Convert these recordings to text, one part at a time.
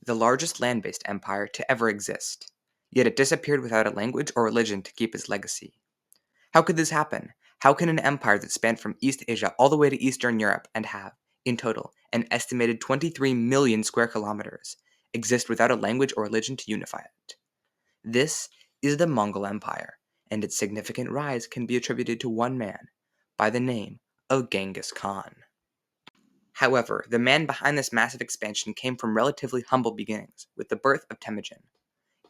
the largest land-based empire to ever exist. Yet it disappeared without a language or religion to keep its legacy. How could this happen? How can an empire that spanned from East Asia all the way to Eastern Europe and have, in total, an estimated 23 million square kilometers, exist without a language or religion to unify it? This is the Mongol Empire, and its significant rise can be attributed to one man, by the name of Genghis Khan. However, the man behind this massive expansion came from relatively humble beginnings, with the birth of Temujin.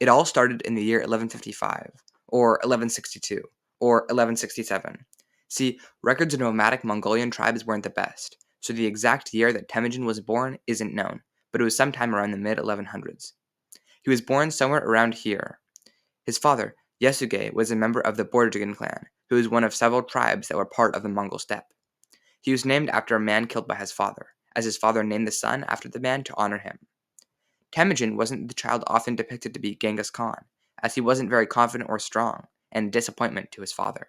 It all started in the year 1155, or 1162, or 1167. See, records of nomadic Mongolian tribes weren't the best, so the exact year that Temujin was born isn't known, but it was sometime around the mid-1100s. He was born somewhere around here. His father, Yasuge, was a member of the Borjigin clan, who was one of several tribes that were part of the Mongol steppe. He was named after a man killed by his father, as his father named the son after the man to honor him. Temujin wasn't the child often depicted to be Genghis Khan, as he wasn't very confident or strong, and a disappointment to his father.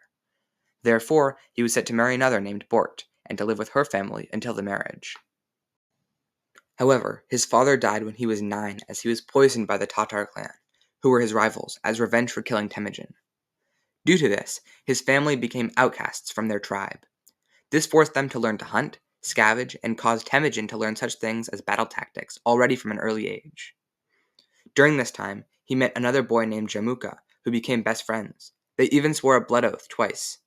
Therefore, he was set to marry another named Bort, and to live with her family until the marriage. However, his father died when he was 9 as he was poisoned by the Tatar clan, who were his rivals, as revenge for killing Temujin. Due to this, his family became outcasts from their tribe. This forced them to learn to hunt, scavenge, and caused Temujin to learn such things as battle tactics already from an early age. During this time, he met another boy named Jamuka, who became best friends. They even swore a blood oath twice.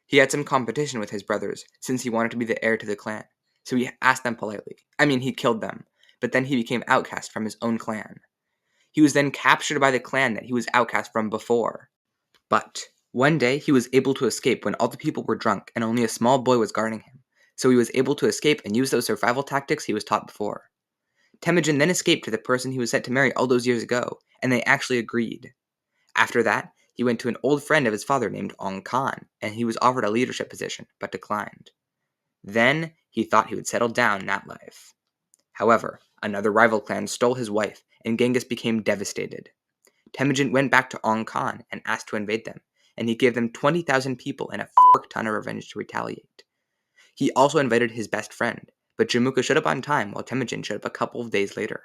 He had some competition with his brothers, since he wanted to be the heir to the clan, so he asked them politely. He killed them, but then he became outcast from his own clan. He was then captured by the clan that he was outcast from before. But one day he was able to escape when all the people were drunk and only a small boy was guarding him, so he was able to escape and use those survival tactics he was taught before. Temujin then escaped to the person he was set to marry all those years ago, and they actually agreed. After that, he went to an old friend of his father named Ong Khan, and he was offered a leadership position, but declined. Then he thought he would settle down in that life. However, another rival clan stole his wife, and Genghis became devastated. Temujin went back to Ong Khan and asked to invade them, and he gave them 20,000 people and a ton of revenge to retaliate. He also invited his best friend, but Jamuka showed up on time while Temujin showed up a couple of days later.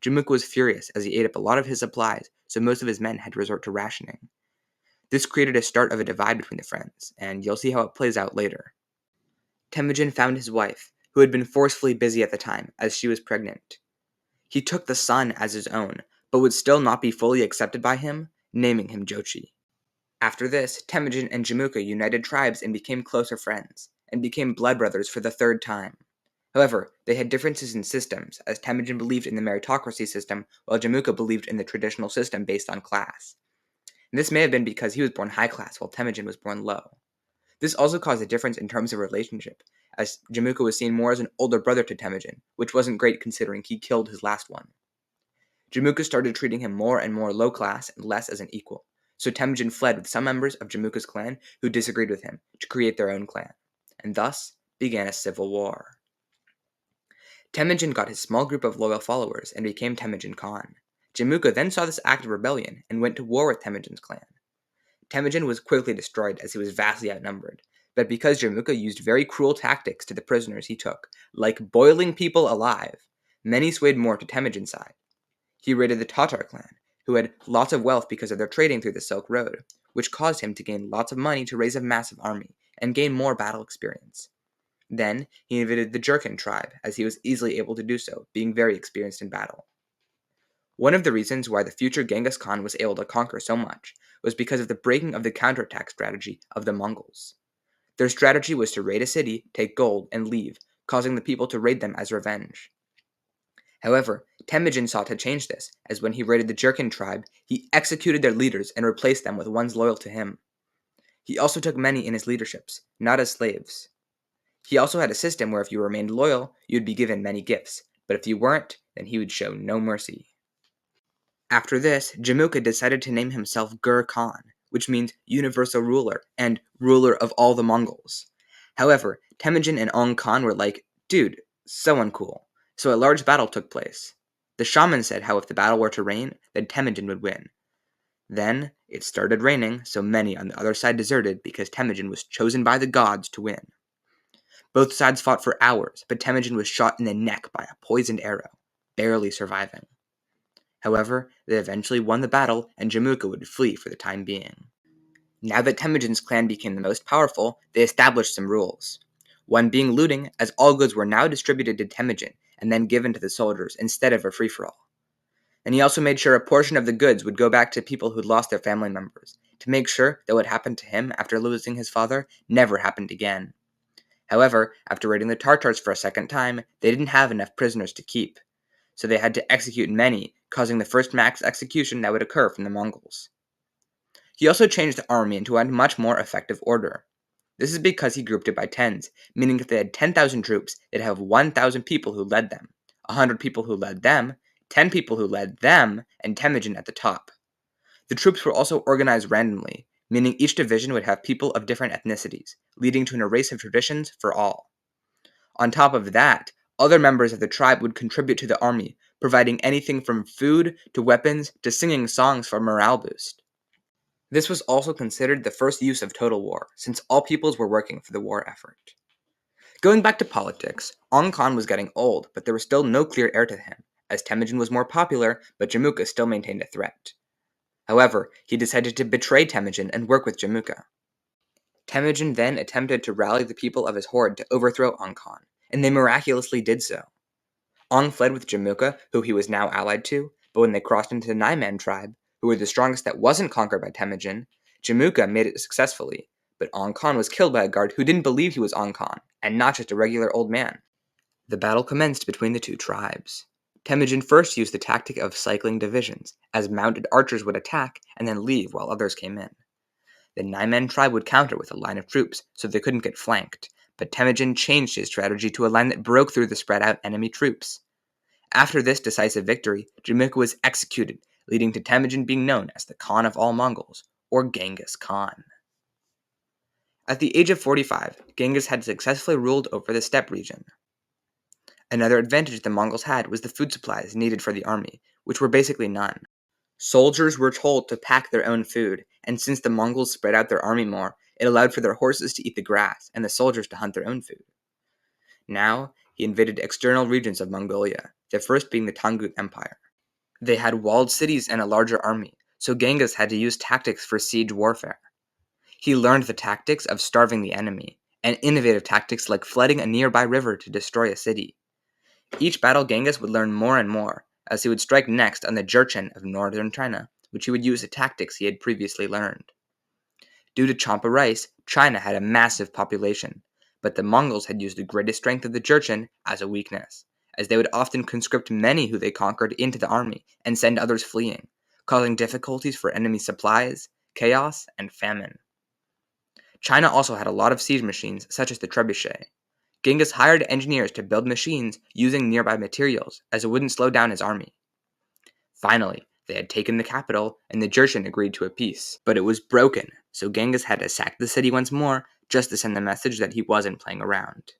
Jamuka was furious as he ate up a lot of his supplies, so most of his men had to resort to rationing. This created a start of a divide between the friends, and you'll see how it plays out later. Temujin found his wife, who had been forcefully busy at the time, as she was pregnant. He took the son as his own, but would still not be fully accepted by him, naming him Jochi. After this, Temujin and Jamuka united tribes and became closer friends, and became blood brothers for the third time. However, they had differences in systems, as Temujin believed in the meritocracy system, while Jamuka believed in the traditional system based on class. And this may have been because he was born high class, while Temujin was born low. This also caused a difference in terms of relationship, as Jamuka was seen more as an older brother to Temujin, which wasn't great considering he killed his last one. Jamuka started treating him more and more low class and less as an equal, so Temujin fled with some members of Jamuka's clan who disagreed with him to create their own clan, and thus began a civil war. Temujin got his small group of loyal followers and became Temujin Khan. Jamuka then saw this act of rebellion and went to war with Temujin's clan. Temujin was quickly destroyed as he was vastly outnumbered, but because Jamuka used very cruel tactics to the prisoners he took, like boiling people alive, many swayed more to Temujin's side. He raided the Tatar clan, who had lots of wealth because of their trading through the Silk Road, which caused him to gain lots of money to raise a massive army and gain more battle experience. Then, he invaded the Jurchen tribe, as he was easily able to do so, being very experienced in battle. One of the reasons why the future Genghis Khan was able to conquer so much was because of the breaking of the counterattack strategy of the Mongols. Their strategy was to raid a city, take gold, and leave, causing the people to raid them as revenge. However, Temujin sought to change this, as when he raided the Jurchen tribe, he executed their leaders and replaced them with ones loyal to him. He also took many in his leaderships, not as slaves. He also had a system where if you remained loyal, you would be given many gifts, but if you weren't, then he would show no mercy. After this, Jamuka decided to name himself Gur Khan, which means universal ruler and ruler of all the Mongols. However, Temujin and Ong Khan were like, dude, so uncool. So a large battle took place. The shaman said how if the battle were to rain, then Temujin would win. Then, it started raining, so many on the other side deserted because Temujin was chosen by the gods to win. Both sides fought for hours, but Temujin was shot in the neck by a poisoned arrow, barely surviving. However, they eventually won the battle, and Jamuka would flee for the time being. Now that Temujin's clan became the most powerful, they established some rules. One being looting, as all goods were now distributed to Temujin and then given to the soldiers instead of a free-for-all. And he also made sure a portion of the goods would go back to people who'd lost their family members, to make sure that what happened to him after losing his father never happened again. However, after raiding the Tartars for a second time, they didn't have enough prisoners to keep, so they had to execute many, causing the first mass execution that would occur from the Mongols. He also changed the army into a much more effective order. This is because he grouped it by tens, meaning if they had 10,000 troops, they'd have 1,000 people who led them, 100 people who led them, 10 people who led them, and Temujin at the top. The troops were also organized randomly, meaning each division would have people of different ethnicities, leading to an erase of traditions for all. On top of that, other members of the tribe would contribute to the army, providing anything from food to weapons to singing songs for morale boost. This was also considered the first use of total war, since all peoples were working for the war effort. Going back to politics, Ong Khan was getting old, but there was still no clear heir to him, as Temujin was more popular, but Jamuka still maintained a threat. However, he decided to betray Temujin and work with Jamuka. Temujin then attempted to rally the people of his horde to overthrow Ong Khan, and they miraculously did so. Ong fled with Jamuka, who he was now allied to, but when they crossed into the Naiman tribe, who were the strongest that wasn't conquered by Temujin, Jamuka made it successfully, but Ong Khan was killed by a guard who didn't believe he was Ong Khan, and not just a regular old man. The battle commenced between the two tribes. Temujin first used the tactic of cycling divisions, as mounted archers would attack and then leave while others came in. The Naiman tribe would counter with a line of troops, so they couldn't get flanked, but Temujin changed his strategy to a line that broke through the spread-out enemy troops. After this decisive victory, Jamuka was executed, leading to Temujin being known as the Khan of all Mongols, or Genghis Khan. At the age of 45, Genghis had successfully ruled over the steppe region. Another advantage the Mongols had was the food supplies needed for the army, which were basically none. Soldiers were told to pack their own food, and since the Mongols spread out their army more, it allowed for their horses to eat the grass and the soldiers to hunt their own food. Now, he invaded external regions of Mongolia, the first being the Tangut Empire. They had walled cities and a larger army, so Genghis had to use tactics for siege warfare. He learned the tactics of starving the enemy, and innovative tactics like flooding a nearby river to destroy a city. Each battle Genghis would learn more and more, as he would strike next on the Jurchen of northern China, which he would use the tactics he had previously learned. Due to Champa rice, China had a massive population, but the Mongols had used the greatest strength of the Jurchen as a weakness, as they would often conscript many who they conquered into the army and send others fleeing, causing difficulties for enemy supplies, chaos, and famine. China also had a lot of siege machines, such as the trebuchet. Genghis hired engineers to build machines using nearby materials, as it wouldn't slow down his army. Finally, they had taken the capital, and the Jurchen agreed to a peace. But it was broken, so Genghis had to sack the city once more, just to send the message that he wasn't playing around.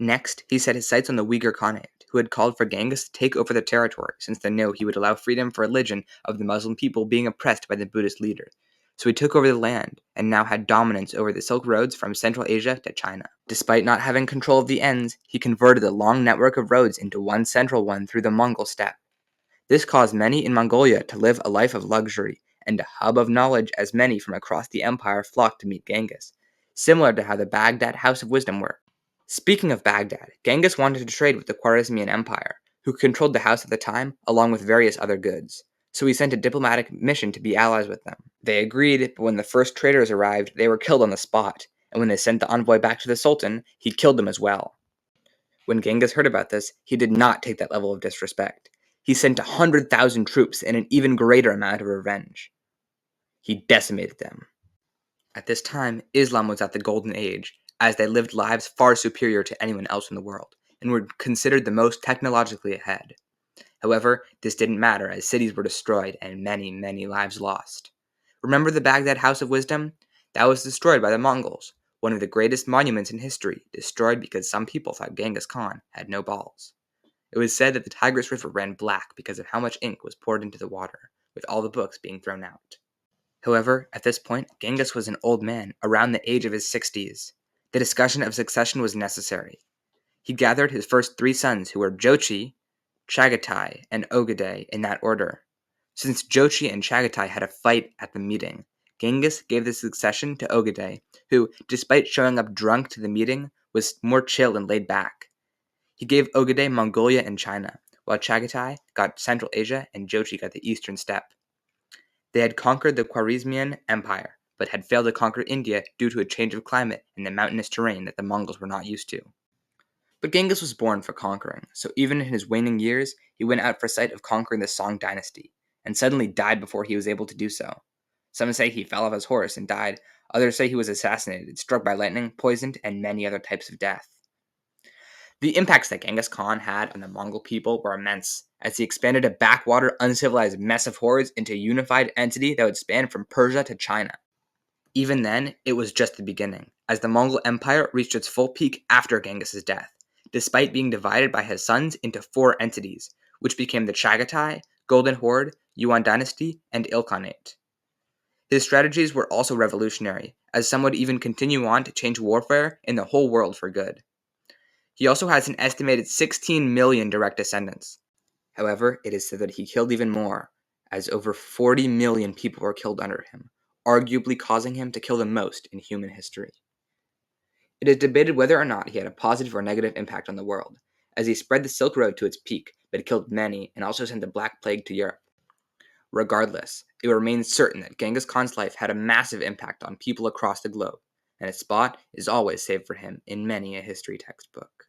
Next, he set his sights on the Uyghur Khanate, who had called for Genghis to take over the territory, since they knew he would allow freedom for religion of the Muslim people being oppressed by the Buddhist leader. So he took over the land, and now had dominance over the Silk Roads from Central Asia to China. Despite not having control of the ends, he converted the long network of roads into one central one through the Mongol steppe. This caused many in Mongolia to live a life of luxury, and a hub of knowledge as many from across the empire flocked to meet Genghis, similar to how the Baghdad House of Wisdom worked. Speaking of Baghdad, Genghis wanted to trade with the Khwarezmian Empire, who controlled the house at the time, along with various other goods. So he sent a diplomatic mission to be allies with them. They agreed, but when the first traders arrived, they were killed on the spot, and when they sent the envoy back to the Sultan, he killed them as well. When Genghis heard about this, he did not take that level of disrespect. He sent 100,000 troops and an even greater amount of revenge. He decimated them. At this time, Islam was at the golden age, as they lived lives far superior to anyone else in the world, and were considered the most technologically ahead. However, this didn't matter, as cities were destroyed and many, many lives lost. Remember the Baghdad House of Wisdom? That was destroyed by the Mongols, one of the greatest monuments in history, destroyed because some people thought Genghis Khan had no balls. It was said that the Tigris River ran black because of how much ink was poured into the water, with all the books being thrown out. However, at this point, Genghis was an old man, around the age of his 60s. The discussion of succession was necessary. He gathered his first 3 sons, who were Jochi, Chagatai, and Ogadai in that order. Since Jochi and Chagatai had a fight at the meeting, Genghis gave the succession to Ogadai, who, despite showing up drunk to the meeting, was more chill and laid back. He gave Ogadai Mongolia and China, while Chagatai got Central Asia and Jochi got the Eastern Steppe. They had conquered the Khwarezmian Empire, but had failed to conquer India due to a change of climate and the mountainous terrain that the Mongols were not used to. But Genghis was born for conquering, so even in his waning years, he went out for sight of conquering the Song dynasty, and suddenly died before he was able to do so. Some say he fell off his horse and died, others say he was assassinated, struck by lightning, poisoned, and many other types of death. The impacts that Genghis Khan had on the Mongol people were immense, as he expanded a backwater, uncivilized mess of hordes into a unified entity that would span from Persia to China. Even then, it was just the beginning, as the Mongol Empire reached its full peak after Genghis' death, despite being divided by his sons into 4 entities, which became the Chagatai, Golden Horde, Yuan Dynasty, and Ilkhanate. His strategies were also revolutionary, as some would even continue on to change warfare in the whole world for good. He also has an estimated 16 million direct descendants. However, it is said that he killed even more, as over 40 million people were killed under him, arguably causing him to kill the most in human history. It is debated whether or not he had a positive or negative impact on the world, as he spread the Silk Road to its peak, but killed many and also sent the Black Plague to Europe. Regardless, it remains certain that Genghis Khan's life had a massive impact on people across the globe, and a spot is always saved for him in many a history textbook.